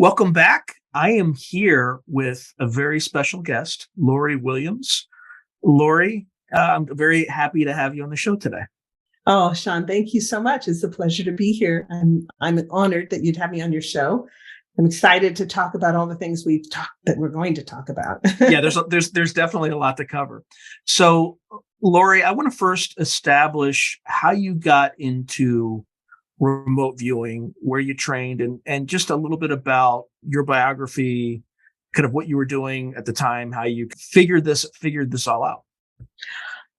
Welcome back. I am here with a very special guest, Lori Williams. Lori, I'm very happy to have you on the show today. Oh, Sean, thank you so much. It's a pleasure to be here. I'm honored that you'd have me on your show. I'm excited to talk about all the things we're going to talk about. Yeah, there's definitely a lot to cover. So, Lori, I want to first establish how you got into remote viewing, where you trained, and just a little bit about your biography, kind of what you were doing at the time, how you figured this all out.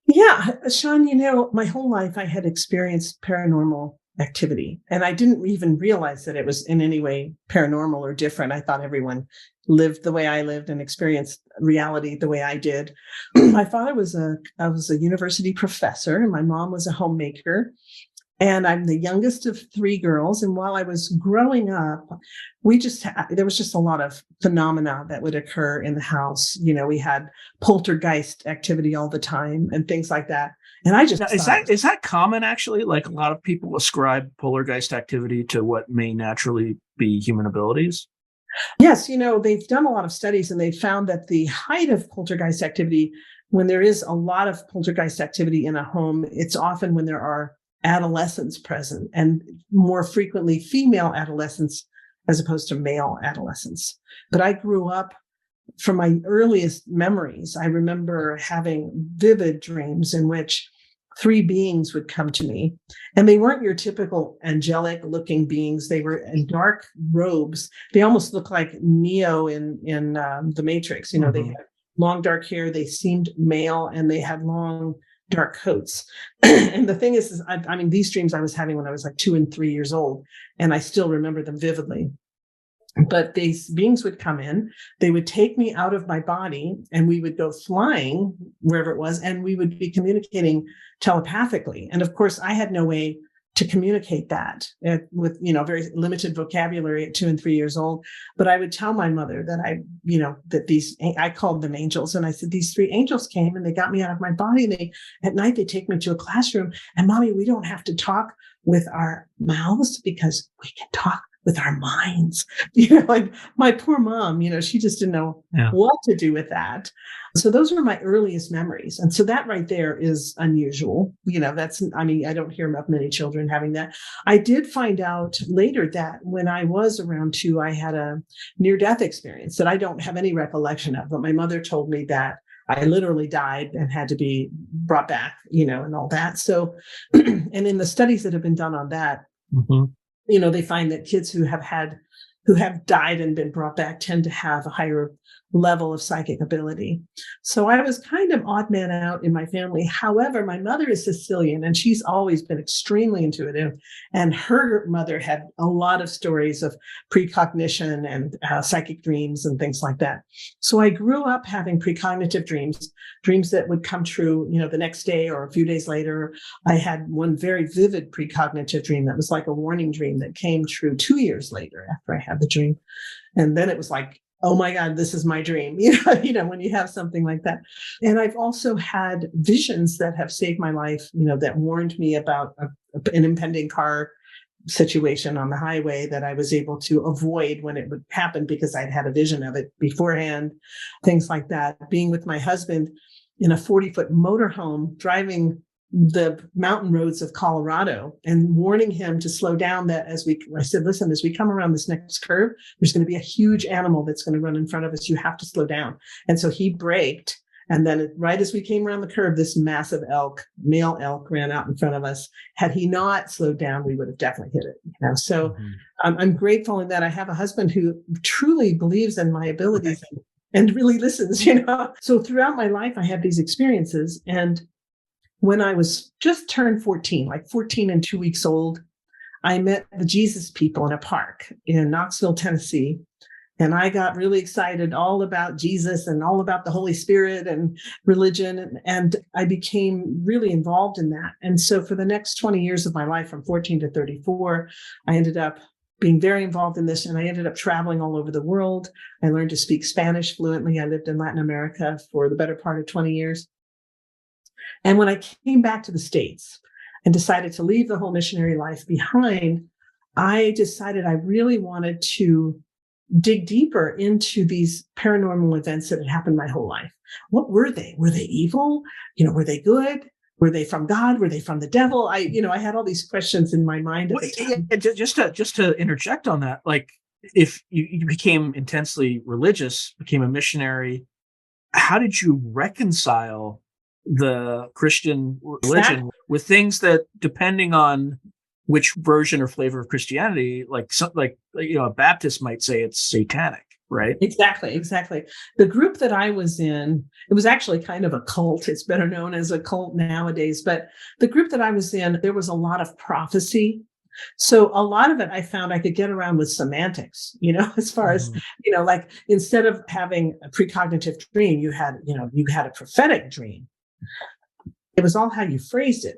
Yeah, Sean, my whole life I had experienced paranormal activity, and I didn't even realize that it was in any way paranormal or different. I thought everyone lived the way I lived and experienced reality the way I did. My father was a university professor, and my mom was a homemaker. And I'm the youngest of three girls. And while I was growing up, there was just a lot of phenomena that would occur in the house. We had poltergeist activity all the time and things like that. And I just Now, is that common actually? Like a lot of people ascribe poltergeist activity to what may naturally be human abilities. yes, they've done a lot of studies and they've found that the height of poltergeist activity, when there is a lot of poltergeist activity in a home, it's often when there are adolescents present, and more frequently female adolescents as opposed to male adolescents. But I grew up, from my earliest memories, I remember having vivid dreams in which three beings would come to me, and they weren't your typical angelic looking beings. They were in dark robes. They almost looked like Neo in the Matrix. They had long dark hair. They seemed male, and they had long dark coats. And the thing is I mean, these dreams I was having when I was like 2 and 3 years old, and I still remember them vividly. But these beings would come in, they would take me out of my body, and we would go flying wherever it was, and we would be communicating telepathically. And of course, I had no way to communicate that with, very limited vocabulary at 2 and 3 years old. But I would tell my mother that I called them angels. And I said, these three angels came and they got me out of my body. And at night, they take me to a classroom, and Mommy, we don't have to talk with our mouths because we can talk with our minds. Like my poor mom, she just didn't know what to do with that. So those were my earliest memories. And so that right there is unusual. I don't hear of many children having that. I did find out later that when I was around 2, I had a near-death experience that I don't have any recollection of, but my mother told me that I literally died and had to be brought back, and all that. So, and in the studies that have been done on that, they find that kids who have died and been brought back tend to have a higher level of psychic ability. So I was kind of odd man out in my family. However, my mother is Sicilian, and she's always been extremely intuitive. And her mother had a lot of stories of precognition and psychic dreams and things like that. So I grew up having precognitive dreams that would come true, the next day or a few days later. I had one very vivid precognitive dream that was like a warning dream that came true 2 years later after I had the dream. And then it was like, oh my God, this is my dream. When you have something like that. And I've also had visions that have saved my life, that warned me about an impending car situation on the highway that I was able to avoid when it would happen because I'd had a vision of it beforehand, things like that. Being with my husband in a 40-foot motorhome, driving the mountain roads of Colorado, and warning him to slow down, I said, listen, as we come around this next curve, there's going to be a huge animal that's going to run in front of us. You have to slow down. And so he braked. And then right as we came around the curve, this massive male elk ran out in front of us. Had he not slowed down, we would have definitely hit it. So I'm grateful in that I have a husband who truly believes in my abilities and really listens, So throughout my life, I had these experiences. And when I was just turned 14, like 14 and 2 weeks old, I met the Jesus people in a park in Knoxville, Tennessee. And I got really excited all about Jesus and all about the Holy Spirit and religion. And I became really involved in that. And so for the next 20 years of my life, from 14 to 34, I ended up being very involved in this. And I ended up traveling all over the world. I learned to speak Spanish fluently. I lived in Latin America for the better part of 20 years. And when I came back to the States and decided to leave the whole missionary life behind, I decided I really wanted to dig deeper into these paranormal events that had happened my whole life. What were they? Were they evil? Were they good? Were they from God? Were they from the devil? I had all these questions in my mind at the time. Yeah, just to interject on that, like if you became intensely religious, became a missionary, how did you reconcile the Christian religion with things that, depending on which version or flavor of Christianity, a Baptist might say it's satanic, right? Exactly. The group that I was in, it was actually kind of a cult. It's better known as a cult nowadays, but the group that I was in, there was a lot of prophecy. So a lot of it I found I could get around with semantics, as far as, like instead of having a precognitive dream, you had a prophetic dream. It was all how you phrased it.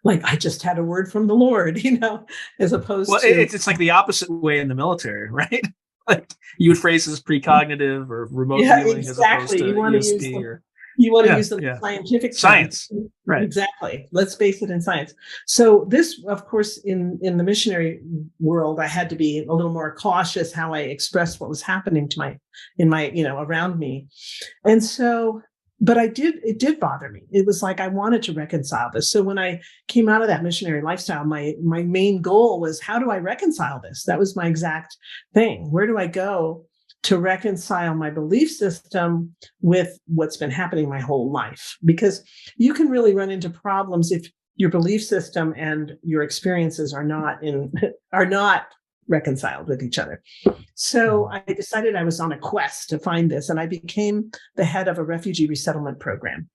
Like, I just had a word from the Lord, as opposed to. It's like the opposite way in the military, right? Like you would phrase as precognitive or remote viewing exactly. as opposed to you want ESP to use or. You want to use the scientific science, right? Exactly. Let's base it in science. So this, of course, in the missionary world, I had to be a little more cautious how I expressed what was happening around me, and so. But it did bother me. It was like I wanted to reconcile this. So when I came out of that missionary lifestyle, my main goal was, how do I reconcile this? That was my exact thing. Where do I go to reconcile my belief system with what's been happening my whole life? Because you can really run into problems if your belief system and your experiences are not reconciled with each other. So I decided I was on a quest to find this, and I became the head of a refugee resettlement program.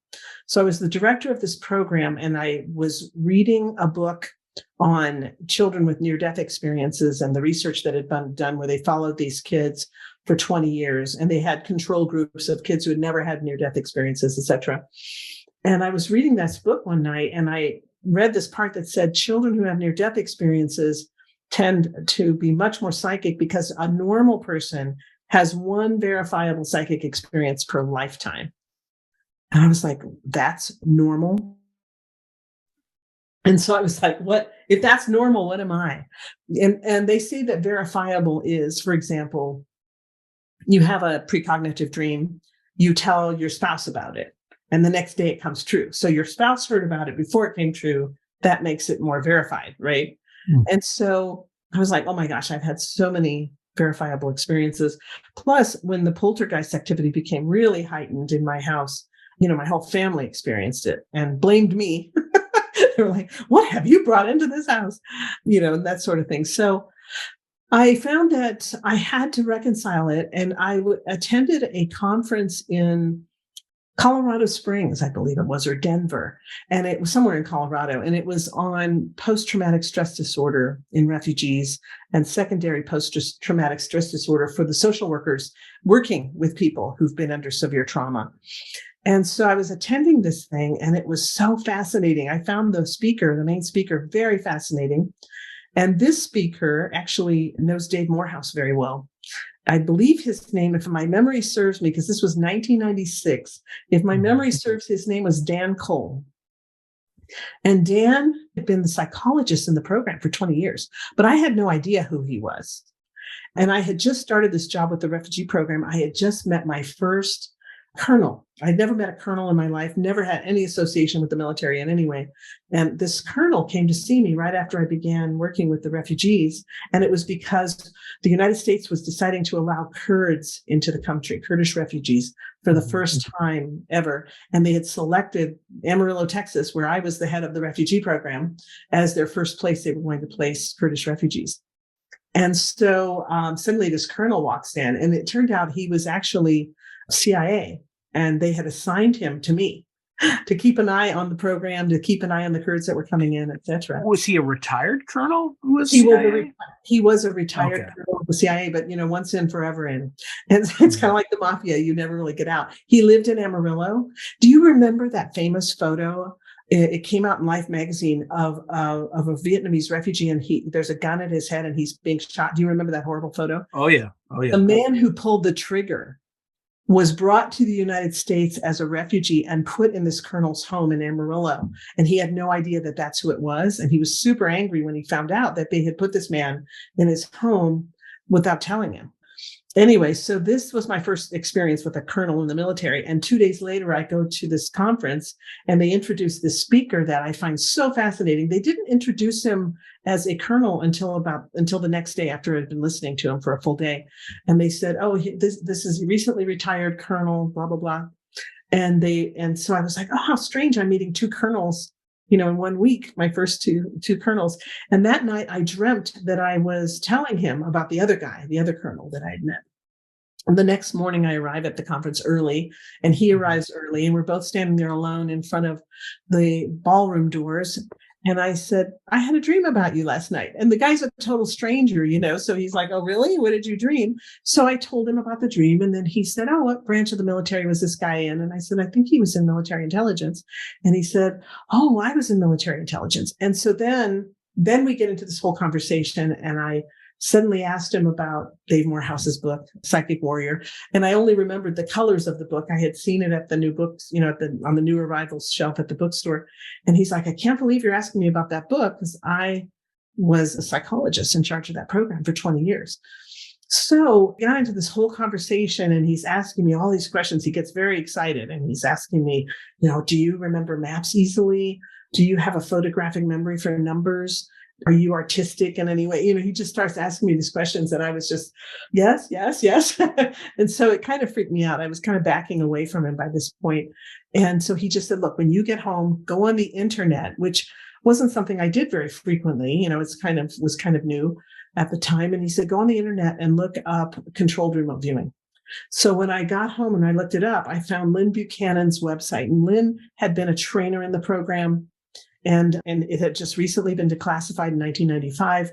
So I was the director of this program, and I was reading a book on children with near-death experiences and the research that had been done where they followed these kids for 20 years, and they had control groups of kids who had never had near-death experiences, etc. And I was reading this book one night, and I read this part that said children who have near-death experiences tend to be much more psychic because a normal person has one verifiable psychic experience per lifetime. And I was like, that's normal? And so I was like, what, if that's normal, what am I? And they say that verifiable is, for example, you have a precognitive dream, you tell your spouse about it, and the next day it comes true. So your spouse heard about it before it came true. That makes it more verified, right? And so I was like, oh my gosh, I've had so many verifiable experiences. Plus, when the poltergeist activity became really heightened in my house, my whole family experienced it and blamed me. They were like, what have you brought into this house? And that sort of thing. So I found that I had to reconcile it. And I attended a conference in Colorado Springs, I believe it was, or Denver. And it was somewhere in Colorado. And it was on post-traumatic stress disorder in refugees and secondary post-traumatic stress disorder for the social workers working with people who've been under severe trauma. And so I was attending this thing, and it was so fascinating. I found the main speaker, very fascinating. And this speaker actually knows Dave Morehouse very well. I believe his name, if my memory serves me, because this was 1996, if my memory serves, his name was Dan Cole. And Dan had been the psychologist in the program for 20 years, but I had no idea who he was. And I had just started this job with the refugee program. I had just met my first colonel. I'd never met a colonel in my life, never had any association with the military in any way. And this colonel came to see me right after I began working with the refugees. And it was because the United States was deciding to allow Kurds into the country, Kurdish refugees, for the first time ever. And they had selected Amarillo, Texas, where I was the head of the refugee program, as their first place they were going to place Kurdish refugees. And so suddenly this colonel walks in, and it turned out he was actually CIA, and they had assigned him to me to keep an eye on the program, to keep an eye on the Kurds that were coming in, etc. Was he a retired colonel? He was a retired colonel of the CIA, but once in, forever in. And it's kind of like the mafia; you never really get out. He lived in Amarillo. Do you remember that famous photo? It came out in Life magazine of a Vietnamese refugee, and there's a gun at his head, and he's being shot. Do you remember that horrible photo? Oh yeah. The man who pulled the trigger was brought to the United States as a refugee and put in this colonel's home in Amarillo. And he had no idea that that's who it was. And he was super angry when he found out that they had put this man in his home without telling him. Anyway, so this was my first experience with a colonel in the military. And 2 days later, I go to this conference and they introduced this speaker that I find so fascinating. They didn't introduce him as a colonel until the next day after I'd been listening to him for a full day. And they said, oh, this is a recently retired colonel, blah, blah, blah. And so I was like, oh, how strange. I'm meeting two colonels, in 1 week, my first two colonels. And that night I dreamt that I was telling him about the other guy, the other colonel that I had met. And the next morning I arrive at the conference early and he arrives early and we're both standing there alone in front of the ballroom doors. And I said, I had a dream about you last night. And the guy's a total stranger, so he's like, oh, really? What did you dream? So I told him about the dream. And then he said, oh, what branch of the military was this guy in? And I said, I think he was in military intelligence. And he said, oh, I was in military intelligence. And so then we get into this whole conversation and I suddenly asked him about Dave Morehouse's book, Psychic Warrior. And I only remembered the colors of the book. I had seen it at the new books, on the new arrivals shelf at the bookstore. And he's like, I can't believe you're asking me about that book because I was a psychologist in charge of that program for 20 years. So we got into this whole conversation and he's asking me all these questions. He gets very excited and he's asking me, do you remember maps easily? Do you have a photographic memory for numbers? Are you artistic in any way? He just starts asking me these questions and I was just, yes, yes, yes. And so it kind of freaked me out. I was kind of backing away from him by this point. And so he just said, look, when you get home, go on the internet, which wasn't something I did very frequently. Was kind of new at the time. And he said, go on the internet and look up controlled remote viewing. So when I got home and I looked it up, I found Lynn Buchanan's website. And Lynn had been a trainer in the program. And it had just recently been declassified in 1995.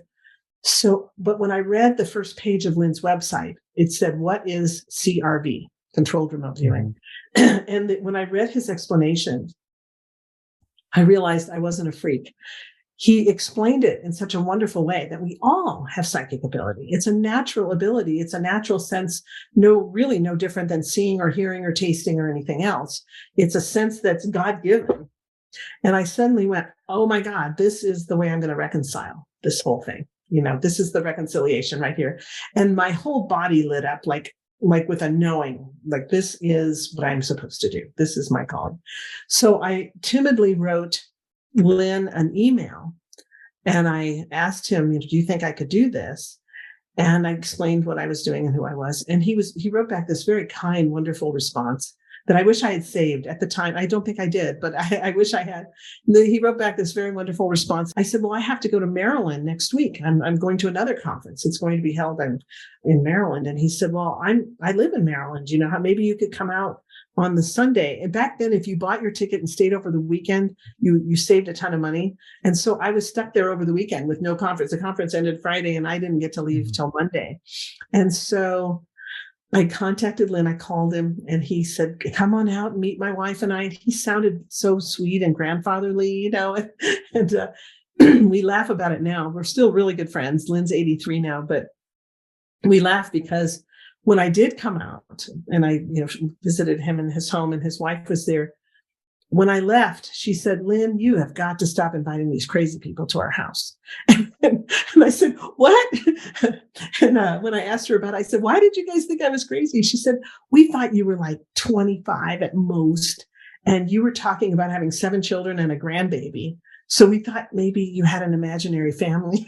So, but when I read the first page of Lynn's website, it said, what is CRV, controlled remote viewing? And when I read his explanation, I realized I wasn't a freak. He explained it in such a wonderful way that we all have psychic ability. It's a natural ability. It's a natural sense, really no different than seeing or hearing or tasting or anything else. It's a sense that's God-given. And I suddenly went, oh my God, this is the way I'm going to reconcile this whole thing. This is the reconciliation right here. And my whole body lit up like with a knowing, like this is what I'm supposed to do. This is my calling. So I timidly wrote Lynn an email and I asked him, do you think I could do this? And I explained what I was doing and who I was. And he wrote back this very kind, wonderful response that I wish I had saved at the time. I don't think I did, but I wish I had. He wrote back this very wonderful response. I said, well, I have to go to Maryland next week. I'm going to another conference. It's going to be held in Maryland. And he said, well, I live in Maryland. How maybe you could come out on the Sunday. And back then, if you bought your ticket and stayed over the weekend, you saved a ton of money. And so I was stuck there over the weekend with no conference. The conference ended Friday and I didn't get to leave till Monday. And so I contacted Lynn, I called him and he said, come on out and meet my wife and I. And he sounded so sweet and grandfatherly, and we laugh about it now. We're still really good friends. Lynn's 83 now, but we laugh because when I did come out and I visited him in his home and his wife was there, when I left, she said, Lynn, you have got to stop inviting these crazy people to our house. And I said, what? And when I asked her about it, I said, why did you guys think I was crazy? She said, we thought you were like 25 at most. And you were talking about having 7 children and a grandbaby. So we thought maybe you had an imaginary family.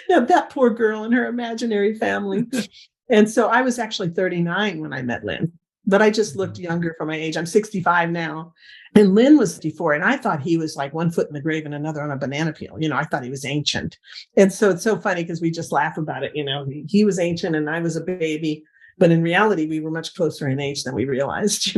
Now, that poor girl and her imaginary family. And so I was actually 39 when I met Lynn. But I just looked younger for my age. I'm 65 now. And Lynn was 54. And I thought he was like 1 foot in the grave and another on a banana peel. I thought he was ancient. And so it's so funny because we just laugh about it. He was ancient and I was a baby. But in reality, we were much closer in age than we realized,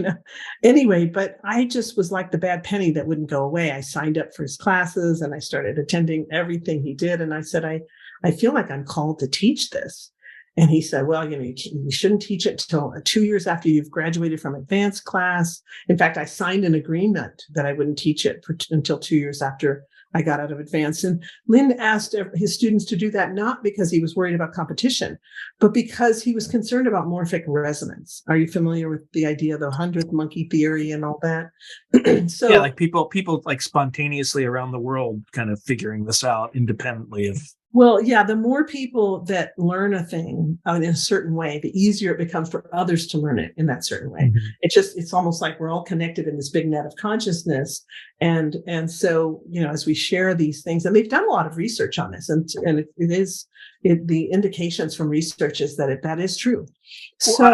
Anyway, but I just was like the bad penny that wouldn't go away. I signed up for his classes and I started attending everything he did. And I said, I feel like I'm called to teach this. And he said, well, you shouldn't teach it till 2 years after you've graduated from advanced class. In fact, I signed an agreement that I wouldn't teach it until 2 years after I got out of advanced. And Lynn asked his students to do that, not because he was worried about competition, but because he was concerned about morphic resonance. Are you familiar with the idea of the 100th monkey theory and all that? So yeah, like people like spontaneously around the world kind of figuring this out independently of Well, yeah, the more people that learn a thing in a certain way, the easier it becomes for others to learn it in that certain way. Mhm. It's almost like we're all connected in this big net of consciousness. And so, as we share these things, and they've done a lot of research on this, and the indications from research is that is true. Well, So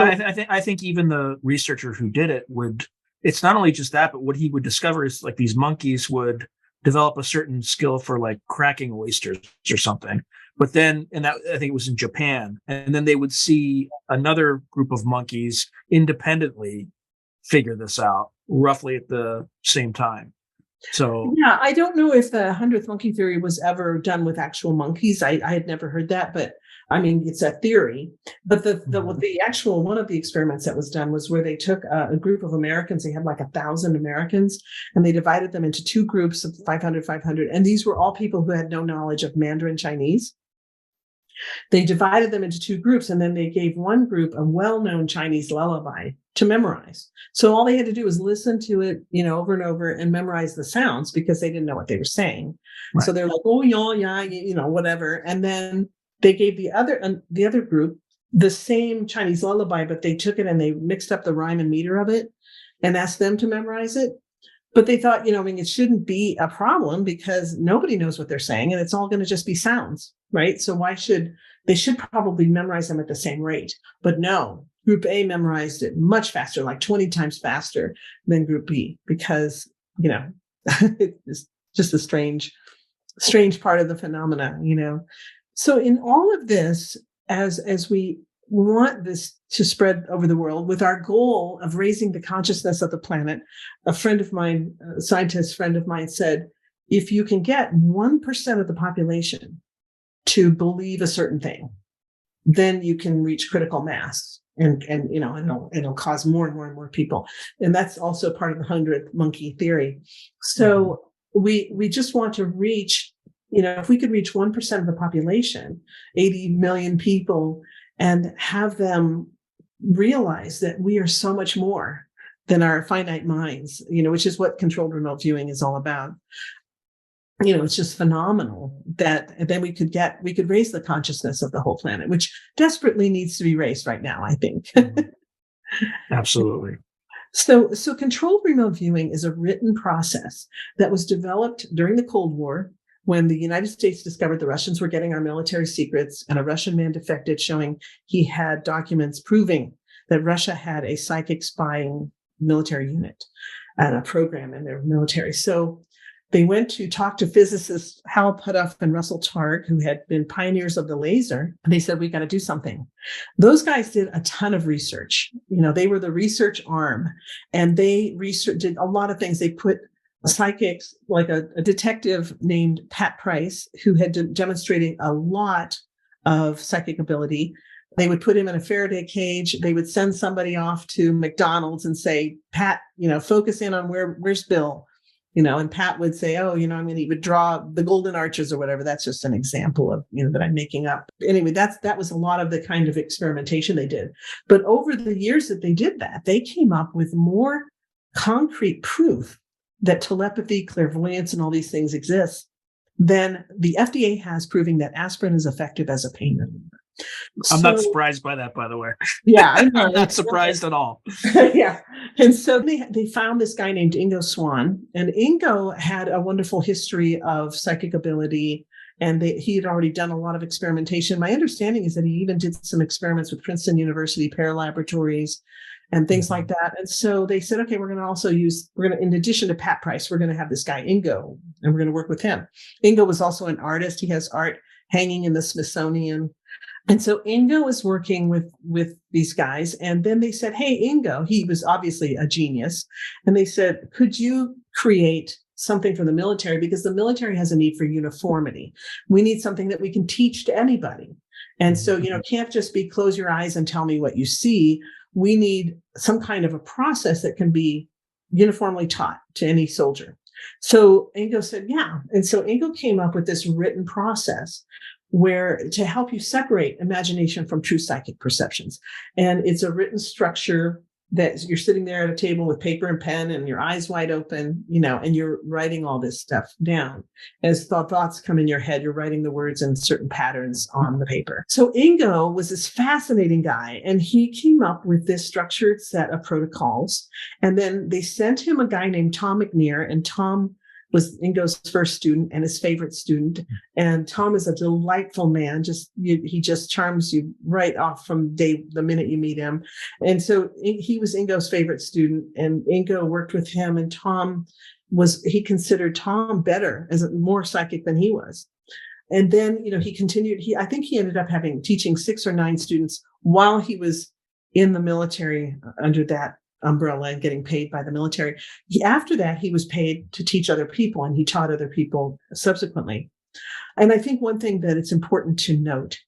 I think even the researcher who did it would. It's not only just that, but what he would discover is like these monkeys would develop a certain skill for like cracking oysters or something. But then, and that I think it was in Japan, and then they would see another group of monkeys independently figure this out roughly at the same time. So, yeah, I don't know if the 100th monkey theory was ever done with actual monkeys. I had never heard that, but I mean, it's a theory. But the actual one of the experiments that was done was where they took a group of Americans. They had like 1,000 Americans, and they divided them into two groups of 500, 500. And these were all people who had no knowledge of Mandarin Chinese. They divided them into two groups, and then they gave one group a well-known Chinese lullaby to memorize. So all they had to do was listen to it, over and over, and memorize the sounds because they didn't know what they were saying. right. So they're like, oh yeah, yeah, whatever. And then they gave the other group the same Chinese lullaby, but they took it and they mixed up the rhyme and meter of it and asked them to memorize it. But they thought, it shouldn't be a problem because nobody knows what they're saying and it's all going to just be sounds, right? So they should probably memorize them at the same rate. But no, group A memorized it much faster, like 20 times faster than group B, because, it's just a strange part of the phenomena, So in all of this, as we want this to spread over the world with our goal of raising the consciousness of the planet, a friend of mine, a scientist friend of mine said, if you can get 1% of the population to believe a certain thing, then you can reach critical mass and it'll cause more and more and more people. And that's also part of the 100th monkey theory. So we just want to reach, if we could reach 1% of the population, 80 million people, and have them realize that we are so much more than our finite minds, which is what controlled remote viewing is all about. It's just phenomenal that then we could raise the consciousness of the whole planet, which desperately needs to be raised right now, I think. Absolutely. So controlled remote viewing is a written process that was developed during the Cold War when the United States discovered the Russians were getting our military secrets, and a Russian man defected showing he had documents proving that Russia had a psychic spying military unit and a program in their military. So they went to talk to physicists Hal Puthoff and Russell Targ, who had been pioneers of the laser, and they said, we got to do something. Those guys did a ton of research. They were the research arm, and they did a lot of things. They put psychics, like a detective named Pat Price, who had demonstrated a lot of psychic ability. They would put him in a Faraday cage. They would send somebody off to McDonald's and say, Pat, focus in on where's Bill, and Pat would say, oh, he would draw the golden arches or whatever. That's just an example of, that I'm making up. Anyway, that was a lot of the kind of experimentation they did. But over the years that they did that, they came up with more concrete proof that telepathy, clairvoyance, and all these things exist than the FDA has, proving that aspirin is effective as a pain reliever. I'm not surprised by that, by the way. Yeah, I know. I'm not surprised at all. Yeah. And so they found this guy named Ingo Swann, and Ingo had a wonderful history of psychic ability, and he had already done a lot of experimentation. My understanding is that he even did some experiments with Princeton University Paralaboratories and things like that. And so they said, okay, in addition to Pat Price, we're going to have this guy, Ingo, and we're going to work with him. Ingo was also an artist. He has art hanging in the Smithsonian. And so Ingo was working with these guys. And then they said, hey, Ingo, he was obviously a genius. And they said, could you create something for the military? Because the military has a need for uniformity. We need something that we can teach to anybody. And so, it can't just be close your eyes and tell me what you see. We need some kind of a process that can be uniformly taught to any soldier. So Ingo said, yeah. And so Ingo came up with this written process where to help you separate imagination from true psychic perceptions. And it's a written structure that you're sitting there at a table with paper and pen and your eyes wide open, and you're writing all this stuff down. As thoughts come in your head, you're writing the words in certain patterns on the paper. So Ingo was this fascinating guy, and he came up with this structured set of protocols. And then they sent him a guy named Tom McNear, and Tom was Ingo's first student and his favorite student. And Tom is a delightful man. He just charms you right off from the minute you meet him. And so he was Ingo's favorite student, and Ingo worked with him. And he considered Tom better, more psychic than he was. And then, he continued. I think he ended up teaching 6 or 9 students while he was in the military under that umbrella and getting paid by the military. After that, he was paid to teach other people, and he taught other people subsequently. And I think one thing that it's important to note,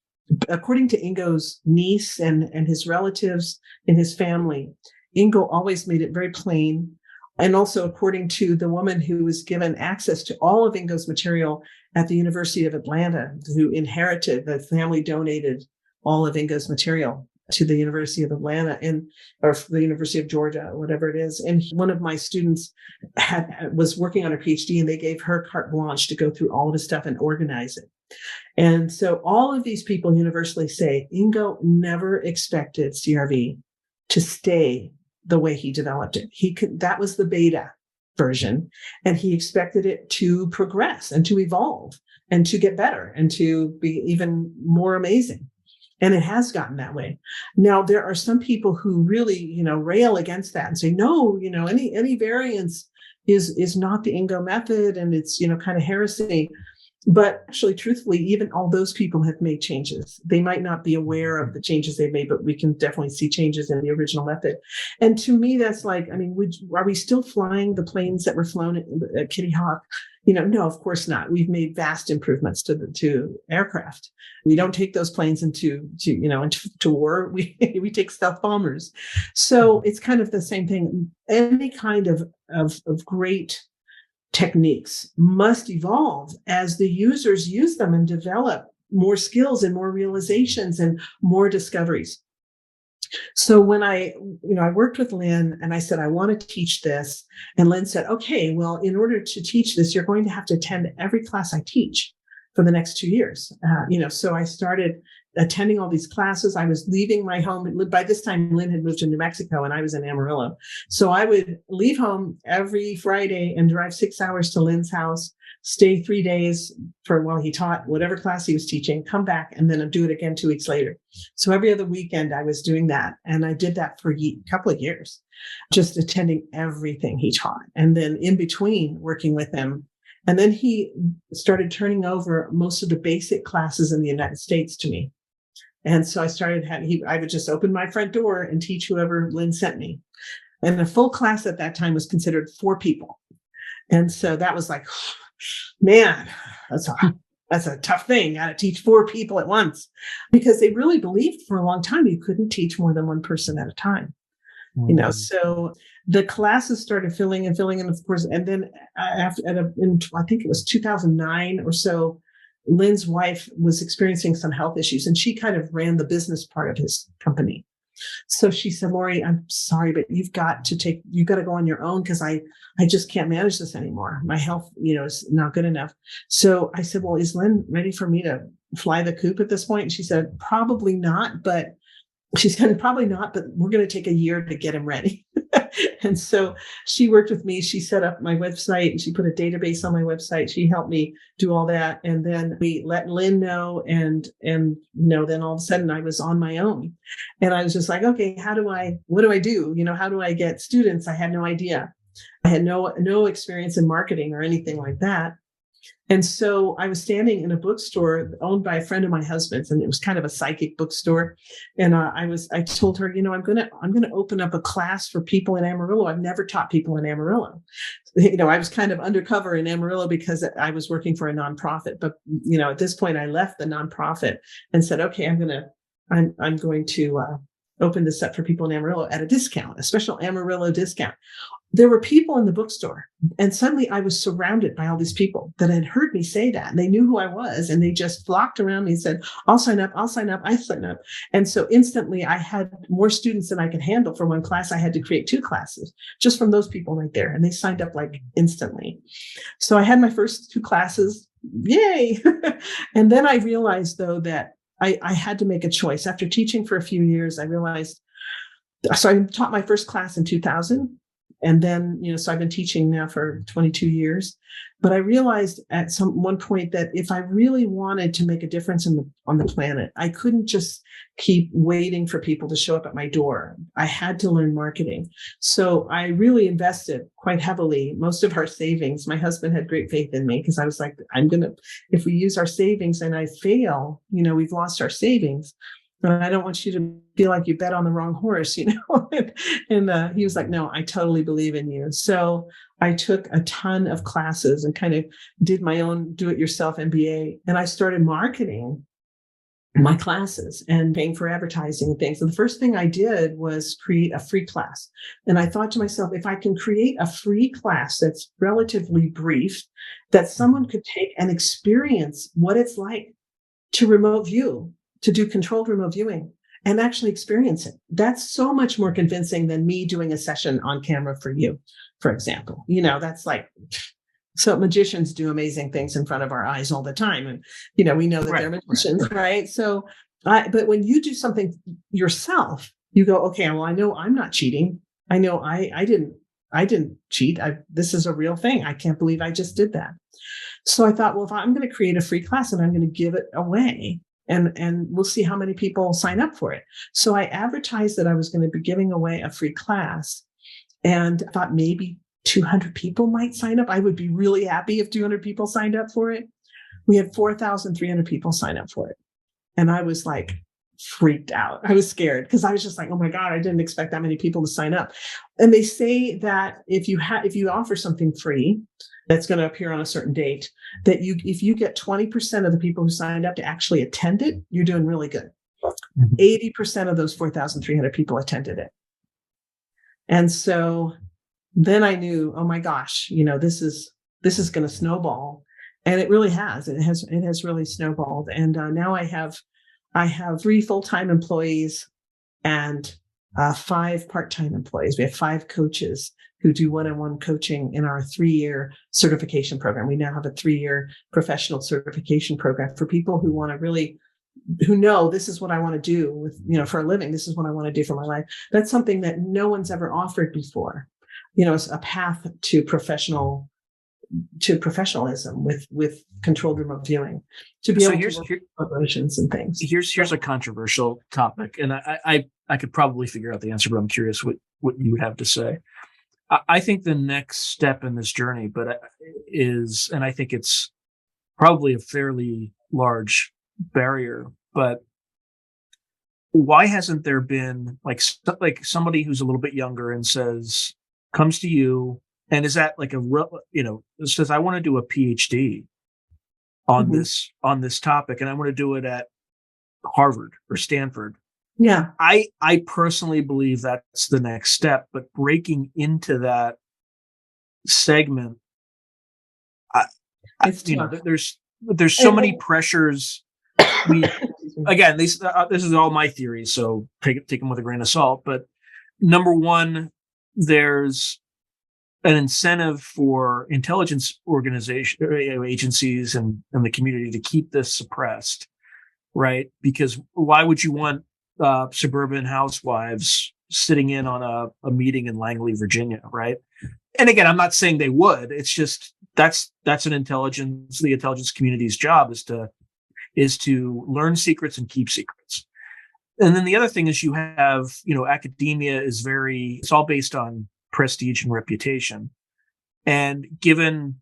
according to Ingo's niece and his relatives in his family, Ingo always made it very plain. And also, according to the woman who was given access to all of Ingo's material at the University of Atlanta, who inherited, the family donated all of Ingo's material to the University of Atlanta or the University of Georgia, or whatever it is. And one of my students was working on her PhD, and they gave her carte blanche to go through all of his stuff and organize it. And so all of these people universally say Ingo never expected CRV to stay the way he developed it. That was the beta version, and he expected it to progress and to evolve and to get better and to be even more amazing. And it has gotten that way. Now, there are some people who really, rail against that and say, no, any variance is not the Ingo method, and it's, kind of heresy. But actually, truthfully, even all those people have made changes. They might not be aware of the changes they've made, but we can definitely see changes in the original method. And to me, that's like, are we still flying the planes that were flown at Kitty Hawk? No, of course not. We've made vast improvements to aircraft. We don't take those planes into war. We take stealth bombers. So it's kind of the same thing. Any kind of great techniques must evolve as the users use them and develop more skills and more realizations and more discoveries. So when I worked with Lynn and I said, I want to teach this. And Lynn said, okay, well, in order to teach this, you're going to have to attend every class I teach for the next 2 years. So I started attending all these classes. I was leaving my home. By this time, Lynn had moved to New Mexico and I was in Amarillo. So I would leave home every Friday and drive 6 hours to Lynn's house, stay 3 days while he taught whatever class he was teaching, come back, and then do it again 2 weeks later. So every other weekend I was doing that. And I did that for a couple of years, just attending everything he taught. And then in between working with him. And then he started turning over most of the basic classes in the United States to me. And so I started I would just open my front door and teach whoever Lynn sent me. And a full class at that time was considered 4 people. And so that was like, man, that's a tough thing. Got to teach 4 people at once, because they really believed for a long time you couldn't teach more than one person at a time. So the classes started filling, and of course, and then I think it was 2009 or so, Lynn's wife was experiencing some health issues, and she kind of ran the business part of his company. So she said, Lori, I'm sorry, but you've got to go on your own, because I just can't manage this anymore. My health, is not good enough. So I said, well, is Lynn ready for me to fly the coop at this point? And she said, probably not, but we're going to take a year to get him ready. And so she worked with me. She set up my website and she put a database on my website. She helped me do all that. And then we let Lynn know, and then all of a sudden I was on my own. And I was just like, okay, what do I do? How do I get students? I had no idea. I had no experience in marketing or anything like that. And so I was standing in a bookstore owned by a friend of my husband's, and it was kind of a psychic bookstore. And I told her, I'm going to open up a class for people in Amarillo. I've never taught people in Amarillo. I was kind of undercover in Amarillo because I was working for a nonprofit. But, at this point I left the nonprofit and said, okay, I'm going to open this up for people in Amarillo at a discount, a special Amarillo discount. there were people in the bookstore, and suddenly I was surrounded by all these people that had heard me say that, and they knew who I was, and they just flocked around me and said, I'll sign up, I'll sign up, I sign up. And so instantly I had more students than I could handle for one class. I had to create 2 classes just from those people right there, and they signed up like instantly. So I had my first 2 classes, yay. And then I realized though that I had to make a choice. After teaching for a few years, I realized, so I taught my first class in 2000. And then, so I've been teaching now for 22 years, but I realized at one point that if I really wanted to make a difference on the planet, I couldn't just keep waiting for people to show up at my door. I had to learn marketing. So I really invested quite heavily, most of our savings. My husband had great faith in me because I was like, if we use our savings and I fail, we've lost our savings. And I don't want you to feel like you bet on the wrong horse, and he was like, no, I totally believe in you. So I took a ton of classes and kind of did my own do-it-yourself MBA. And I started marketing my classes and paying for advertising and things. And the first thing I did was create a free class. And I thought to myself, if I can create a free class that's relatively brief, that someone could take and experience what it's like to remote view, to do controlled remote viewing and actually experience it. That's so much more convincing than me doing a session on camera for you, for example. That's like, so magicians do amazing things in front of our eyes all the time. And, we know that they're magicians, right? So, but when you do something yourself, you go, okay, well, I know I'm not cheating. I know I didn't cheat. This is a real thing. I can't believe I just did that. So I thought, well, if I'm going to create a free class and I'm going to give it away, and we'll see how many people sign up for it. So I advertised that I was going to be giving away a free class, and I thought maybe 200 people might sign up. I would be really happy if 200 people signed up for it. We had 4,300 people sign up for it. And I was like freaked out. I was scared because I was just like, oh my God, I didn't expect that many people to sign up. And they say that if you offer something free, that's going to appear on a certain date, that if you get 20% of the people who signed up to actually attend it, you're doing really good. 80% of those 4,300 people attended it. And so then I knew, oh my gosh, this is going to snowball. And it really has. It has really snowballed. And now I have 3 full-time employees and 5 part-time employees. We have 5 coaches who do one-on-one coaching in our 3-year certification program. We now have a 3-year professional certification program for people who want to really, who know this is what I want to do with, for a living. This is what I want to do for my life. That's something that no one's ever offered before. It's a path to professionalism with controlled remote viewing, to be able to work corporations and things. Here's a controversial topic, and I could probably figure out the answer, but I'm curious what you would have to say. I think the next step in this journey, and I think it's probably a fairly large barrier, but why hasn't there been like somebody who's a little bit younger and comes to you, and is that like says, I want to do a PhD on this topic, and I want to do it at Harvard or Stanford. Yeah. I personally believe that's the next step, but breaking into that segment, there's so many pressures. Again, this is all my theories, so take them with a grain of salt. But number one, there's an incentive for intelligence agencies and the community to keep this suppressed, right? Because why would you want suburban housewives sitting in on a meeting in Langley, Virginia, right? And again, I'm not saying they would. It's just that's the intelligence community's job is to learn secrets and keep secrets. And then the other thing is you have, academia it's all based on prestige and reputation. And given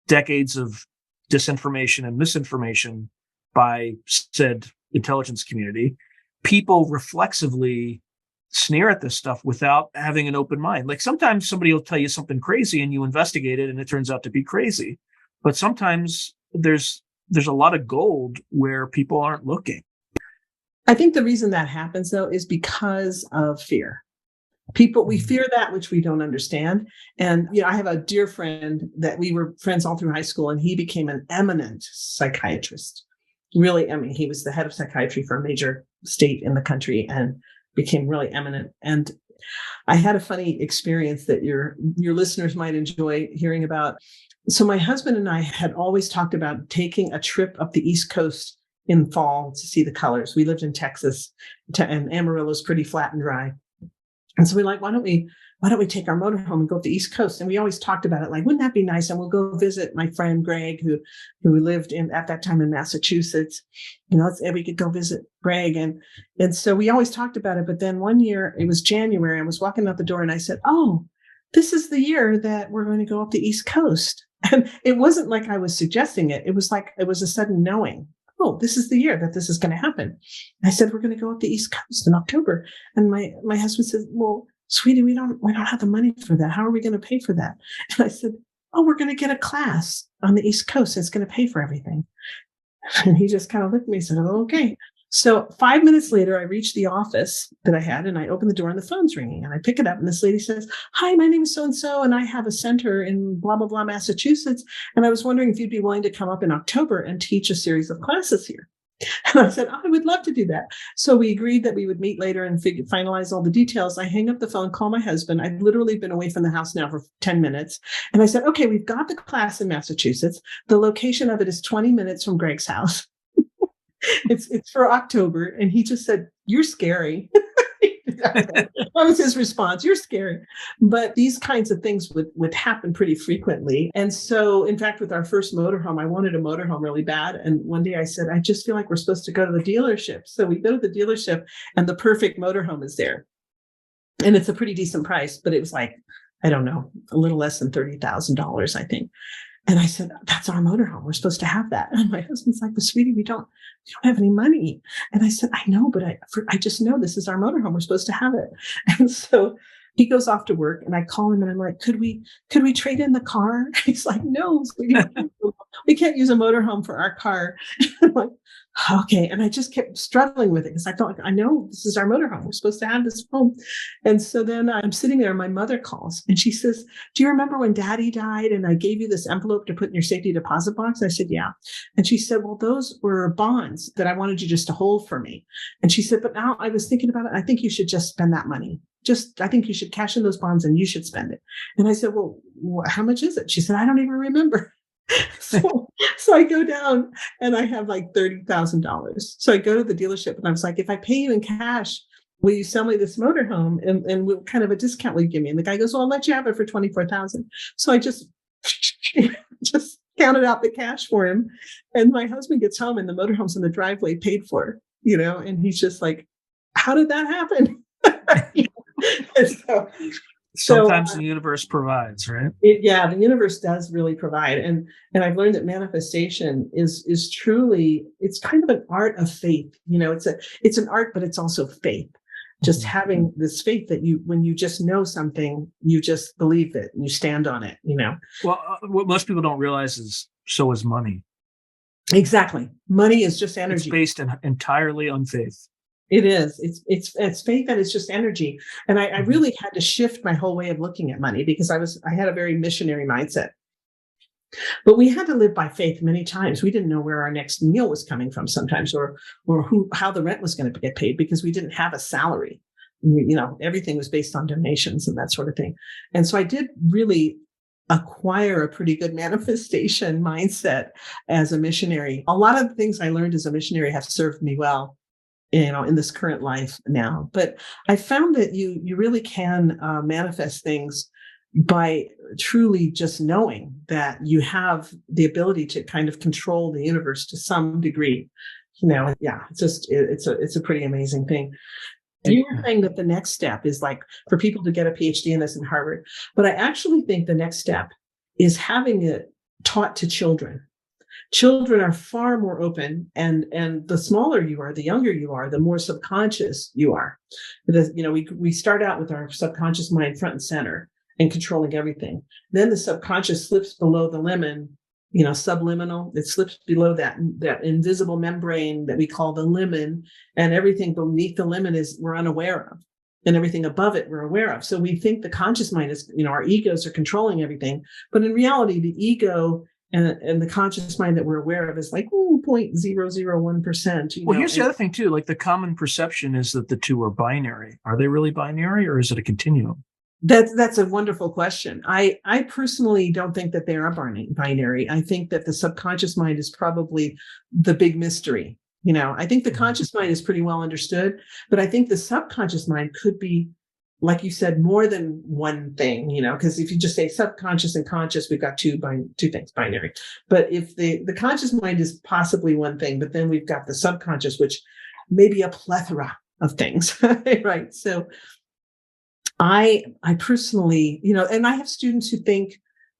decades of disinformation and misinformation by said intelligence community, people reflexively sneer at this stuff without having an open mind. Like sometimes somebody will tell you something crazy and you investigate it and it turns out to be crazy. But sometimes there's a lot of gold where people aren't looking. I think the reason that happens though is because of fear. People, we fear that which we don't understand. And I have a dear friend that we were friends all through high school, and he became an eminent psychiatrist. Really, I mean, he was the head of psychiatry for a major state in the country and became really eminent. And I had a funny experience that your listeners might enjoy hearing about. So my husband and I had always talked about taking a trip up the East Coast in fall to see the colors. We lived in Texas, and Amarillo's pretty flat and dry. And so we're like, why don't we take our motorhome and go up the East Coast? And we always talked about it, like, wouldn't that be nice? And we'll go visit my friend Greg, who lived at that time in Massachusetts. We could go visit Greg. And so we always talked about it. But then one year, it was January, I was walking out the door and I said, oh, this is the year that we're going to go up the East Coast. And it wasn't like I was suggesting it. It was like, it was a sudden knowing. Oh, this is the year that this is going to happen. I said, we're going to go up the East Coast in October. And my husband said, well, sweetie, we don't have the money for that. How are we going to pay for that? And I said, oh, we're going to get a class on the East Coast. It's going to pay for everything. And he just kind of looked at me and said, oh, okay. So 5 minutes later, I reached the office that I had, and I opened the door and the phone's ringing, and I pick it up, and this lady says, hi, my name is so-and-so, and I have a center in blah, blah, blah, Massachusetts. And I was wondering if you'd be willing to come up in October and teach a series of classes here. And I said, oh, I would love to do that. So we agreed that we would meet later and finalize all the details. I hang up the phone, call my husband. I've literally been away from the house now for 10 minutes. And I said, okay, we've got the class in Massachusetts. The location of it is 20 minutes from Greg's house. It's for October. And he just said, you're scary. That was his response. You're scary. But these kinds of things would happen pretty frequently. And so, in fact, with our first motorhome, I wanted a motorhome really bad. And one day I said, I just feel like we're supposed to go to the dealership. So we go to the dealership and the perfect motorhome is there. And it's a pretty decent price, but it was like, I don't know, a little less than $30,000, I think. And I said, that's our motorhome. We're supposed to have that. And my husband's like, but sweetie, we don't have any money. And I said, I know, but I just know this is our motorhome. We're supposed to have it. And so he goes off to work, and I call him and I'm like, could we trade in the car? He's like, no, sweetie, we can't use a motorhome for our car. I'm like, okay. And I just kept struggling with it because I thought, I know this is our motorhome. We're supposed to have this home. And so then I'm sitting there, my mother calls and she says, do you remember when Daddy died and I gave you this envelope to put in your safety deposit box? I said, yeah. And she said, well, those were bonds that I wanted you just to hold for me. And she said, but now I was thinking about it. I think you should just spend that money. I think you should cash in those bonds and you should spend it. And I said, well, how much is it? She said, I don't even remember. So I go down and I have like $30,000. So I go to the dealership and I was like, if I pay you in cash, will you sell me this motorhome? And what kind of a discount will you give me? And the guy goes, well, I'll let you have it for $24,000. So I just counted out the cash for him. And my husband gets home and the motorhome's in the driveway paid for, and he's just like, how did that happen? Sometimes the universe provides, right? The universe does really provide. And I've learned that manifestation is truly, it's kind of an art of faith. It's an art, but it's also faith. Just having this faith that when you just know something, you just believe it and you stand on it, Well, what most people don't realize is so is money. Exactly. Money is just energy. It's based entirely on faith. It is. It's faith and it's just energy. And I really had to shift my whole way of looking at money because I had a very missionary mindset. But we had to live by faith many times. We didn't know where our next meal was coming from sometimes, or how the rent was going to get paid because we didn't have a salary. Everything was based on donations and that sort of thing. And so I did really acquire a pretty good manifestation mindset as a missionary. A lot of the things I learned as a missionary have served me well, in this current life now. But I found that you really can manifest things by truly just knowing that you have the ability to kind of control the universe to some degree. It's a pretty amazing thing. You were saying that the next step is like for people to get a PhD in this in Harvard, but I actually think the next step is having it taught to children. Children are far more open, and the smaller you are, the younger you are, the more subconscious you are. We start out with our subconscious mind front and center and controlling everything. Then the subconscious slips below the lemon, subliminal. It slips below that invisible membrane that we call the lemon, and everything beneath the lemon we're unaware of. and everything above it we're aware of. So we think the conscious mind is, our egos are controlling everything. But in reality, the ego and the conscious mind that we're aware of is like 0.001%. Well, here's the other thing too. Like the common perception is that the two are binary. Are they really binary, or is it a continuum? That's a wonderful question. I personally don't think that they are binary. I think that the subconscious mind is probably the big mystery. I think the conscious mind is pretty well understood, but I think the subconscious mind could be, like you said, more than one thing, because if you just say subconscious and conscious, we've got two things, binary. But if the conscious mind is possibly one thing, but then we've got the subconscious, which may be a plethora of things, right? So I personally, and I have students who think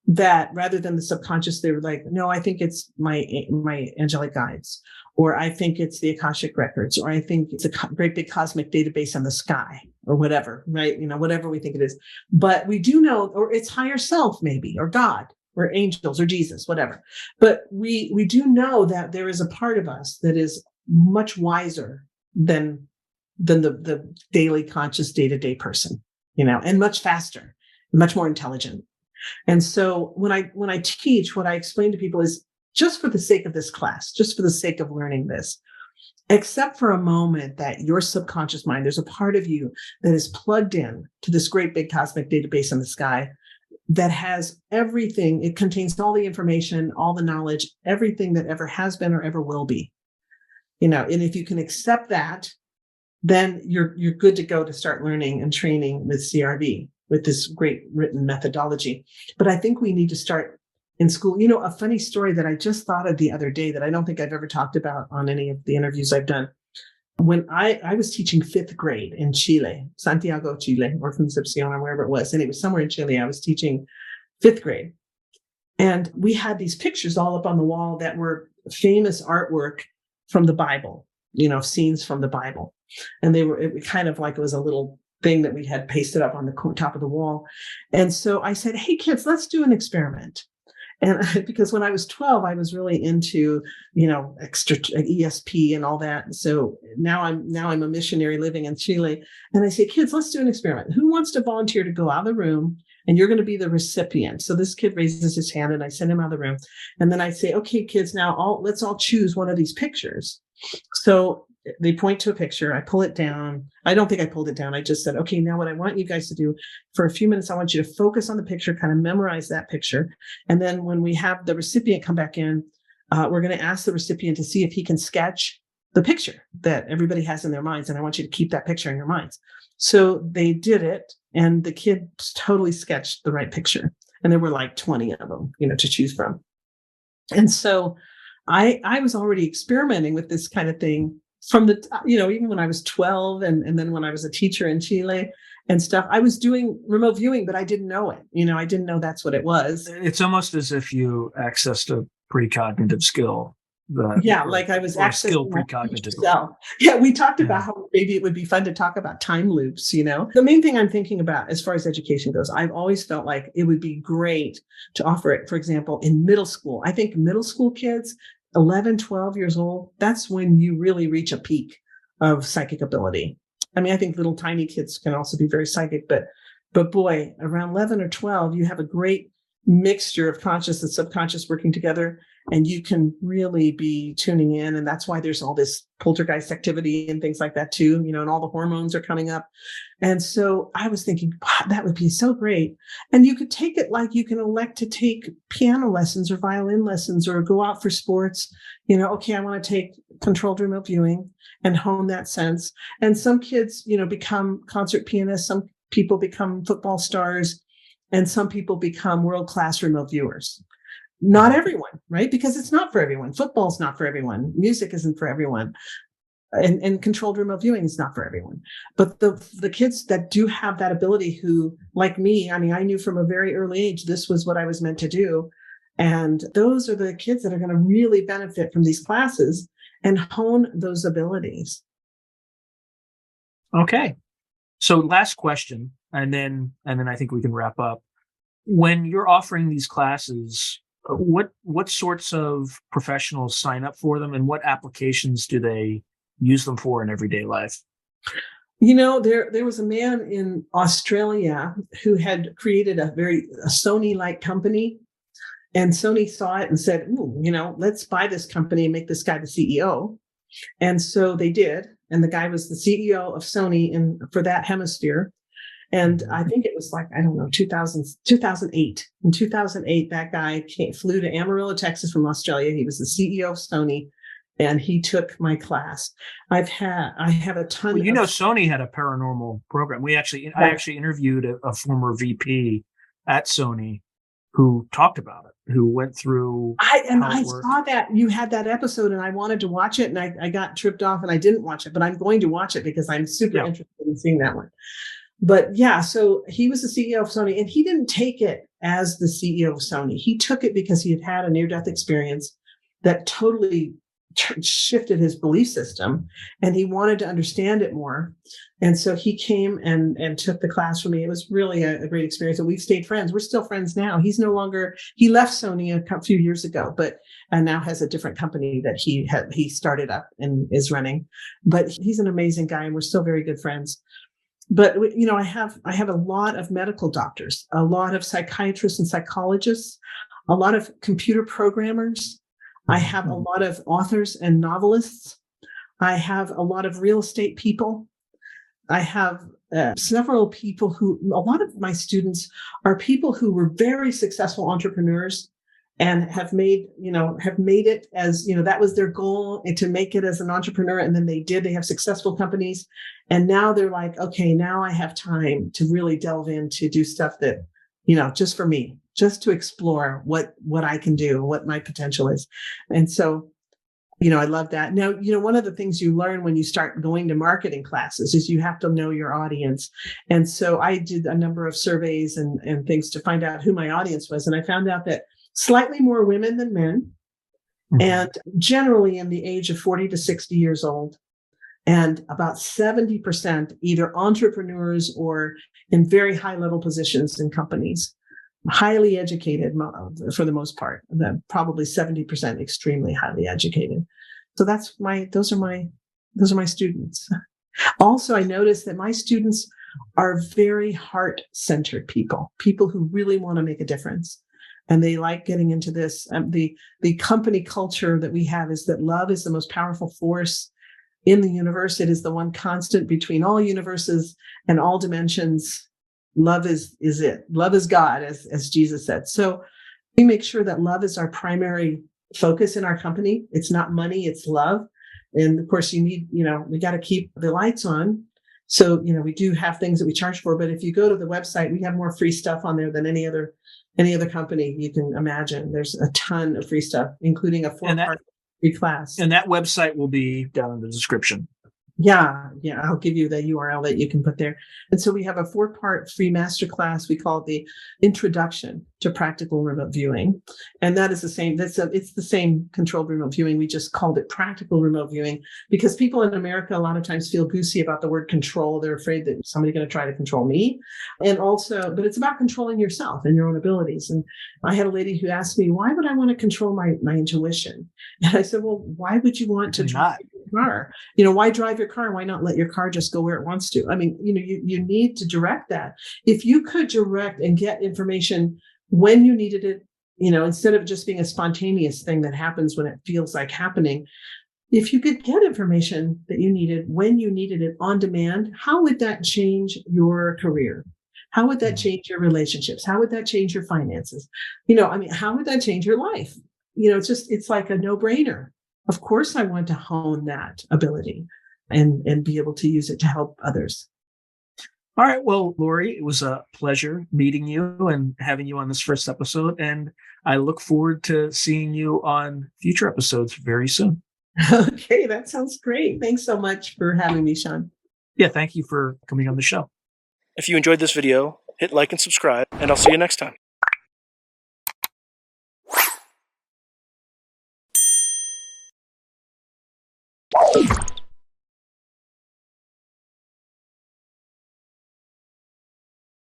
that rather than the subconscious, they were like, no, I think it's my angelic guides, or I think it's the Akashic records, or I think it's a great big cosmic database on the sky, or whatever, right? Whatever we think it is. But we do know, or it's higher self maybe, or God, or angels, or Jesus, whatever. But we do know that there is a part of us that is much wiser than the daily conscious day-to-day person, and much faster, much more intelligent. And so when I teach, what I explain to people is, just for the sake of this class, just for the sake of learning this, except for a moment that your subconscious mind, there's a part of you that is plugged in to this great big cosmic database in the sky that has everything. It contains all the information, all the knowledge, everything that ever has been or ever will be. And if you can accept that, then you're good to go to start learning and training with CRV, with this great written methodology. But I think we need to start in school. A funny story that I just thought of the other day that I don't think I've ever talked about on any of the interviews I've done. When I was teaching 5th grade in Chile, Santiago, Chile, or Concepcion, or wherever it was, and it was somewhere in Chile, I was teaching 5th grade. And we had these pictures all up on the wall that were famous artwork from the Bible, scenes from the Bible. And it kind of like it was a little thing that we had pasted up on the top of the wall. And so I said, hey kids, let's do an experiment. And because when I was 12, I was really into, extra ESP and all that. So now I'm a missionary living in Chile. And I say, kids, let's do an experiment. Who wants to volunteer to go out of the room? And you're going to be the recipient. So this kid raises his hand and I send him out of the room. And then I say, okay, kids, now let's all choose one of these pictures. So they point to a picture. I pull it down. I don't think I pulled it down. I just said, okay, now what I want you guys to do for a few minutes, I want you to focus on the picture, kind of memorize that picture. And then when we have the recipient come back in, we're going to ask the recipient to see if he can sketch the picture that everybody has in their minds. And I want you to keep that picture in your minds. So they did it. And the kids totally sketched the right picture. And there were like 20 of them, to choose from. And so I was already experimenting with this kind of thing from even when I was 12 and then when I was a teacher in Chile and stuff. I was doing remote viewing, but I didn't know it. I didn't know that's what it was. It's almost as if you accessed a precognitive skill. Like I was accessing precognitive. Yeah, we talked about how maybe it would be fun to talk about time loops. The main thing I'm thinking about as far as education goes, I've always felt like it would be great to offer it, for example, in middle school. I think middle school kids, 11, 12 years old, that's when you really reach a peak of psychic ability. I mean, I think little tiny kids can also be very psychic, but boy, around 11 or 12, you have a great mixture of conscious and subconscious working together, and you can really be tuning in. And that's why there's all this poltergeist activity and things like that too, and all the hormones are coming up. And so I was thinking, wow, that would be so great. And you could take it like you can elect to take piano lessons or violin lessons or go out for sports. Okay, I want to take controlled remote viewing and hone that sense. And some kids, become concert pianists. Some people become football stars. And some people become world-class remote viewers. Not everyone, right? Because it's not for everyone. Football's not for everyone. Music isn't for everyone. And controlled remote viewing is not for everyone. But the kids that do have that ability who, like me, I mean, I knew from a very early age, this was what I was meant to do. And those are the kids that are going to really benefit from these classes and hone those abilities. Okay. So last question, and then I think we can wrap up. When you're offering these classes, what sorts of professionals sign up for them, and what applications do they use them for in everyday life? There was a man in Australia who had created a Sony-like company, and Sony saw it and said, "Ooh, let's buy this company and make this guy the CEO." And so they did, and the guy was the CEO of Sony for that hemisphere. And I think it was like, I don't know, 2008. In 2008, that guy flew to Amarillo, Texas from Australia. He was the CEO of Sony, and he took my class. I have a ton. Well, Sony had a paranormal program. I actually interviewed a former VP at Sony who talked about it, who went through. I saw that you had that episode, and I wanted to watch it, and I got tripped off, and I didn't watch it, but I'm going to watch it because I'm super interested in seeing that one. But yeah, so he was the CEO of Sony, and he didn't take it as the CEO of Sony. He took it because he had had a near-death experience that totally shifted his belief system, and he wanted to understand it more. And so he came and took the class from me. It was really a great experience, and we've stayed friends. We're still friends now. He left Sony a few years ago, and now has a different company that he started up and is running. But he's an amazing guy, and we're still very good friends. But I have a lot of medical doctors, a lot of psychiatrists and psychologists, a lot of computer programmers. I have a lot of authors and novelists. I have a lot of real estate people. I have several people a lot of my students are people who were very successful entrepreneurs and have made it as, that was their goal, to make it as an entrepreneur. And then they have successful companies. And now they're like, okay, now I have time to really delve in to do stuff that, just for me, just to explore what I can do, what my potential is. And so, I love that. Now, one of the things you learn when you start going to marketing classes is you have to know your audience. And so I did a number of surveys and things to find out who my audience was. And I found out that slightly more women than men, and generally in the age of 40 to 60 years old, and about 70% either entrepreneurs or in very high level positions in companies, highly educated for the most part, probably 70% extremely highly educated. So those are my students. Also, I noticed that my students are very heart-centered people who really want to make a difference. And they like getting into this. The company culture that we have is that love is the most powerful force in the universe. It is the one constant between all universes and all dimensions. Love is it. Love is God, as Jesus said. So we make sure that love is our primary focus in our company. It's not money, it's love. And of course, we got to keep the lights on. So, we do have things that we charge for, but if you go to the website, we have more free stuff on there than any other company you can imagine. There's a ton of free stuff, including a 4-part free class. And that website will be down in the description. Yeah. I'll give you the URL that you can put there. And so we have a 4-part free masterclass. We call it the Introduction to Practical Remote Viewing. And that is the same. It's the same controlled remote viewing. We just called it practical remote viewing because people in America a lot of times feel goosey about the word control. They're afraid that somebody's going to try to control me. And also, but it's about controlling yourself and your own abilities. And I had a lady who asked me, why would I want to control my intuition? And I said, well, why would you want to drive your car? Why drive your car? Why not let your car just go where it wants to? I mean, you need to direct that. If you could direct and get information when you needed it, instead of just being a spontaneous thing that happens when it feels like happening, if you could get information that you needed when you needed it on demand, how would that change your career? How would that change your relationships? How would that change your finances? How would that change your life? It's like a no-brainer. Of course, I want to hone that ability and be able to use it to help others. All right. Well, Lori, it was a pleasure meeting you and having you on this first episode. And I look forward to seeing you on future episodes very soon. Okay, that sounds great. Thanks so much for having me, Sean. Yeah, thank you for coming on the show. If you enjoyed this video, hit like and subscribe, and I'll see you next time.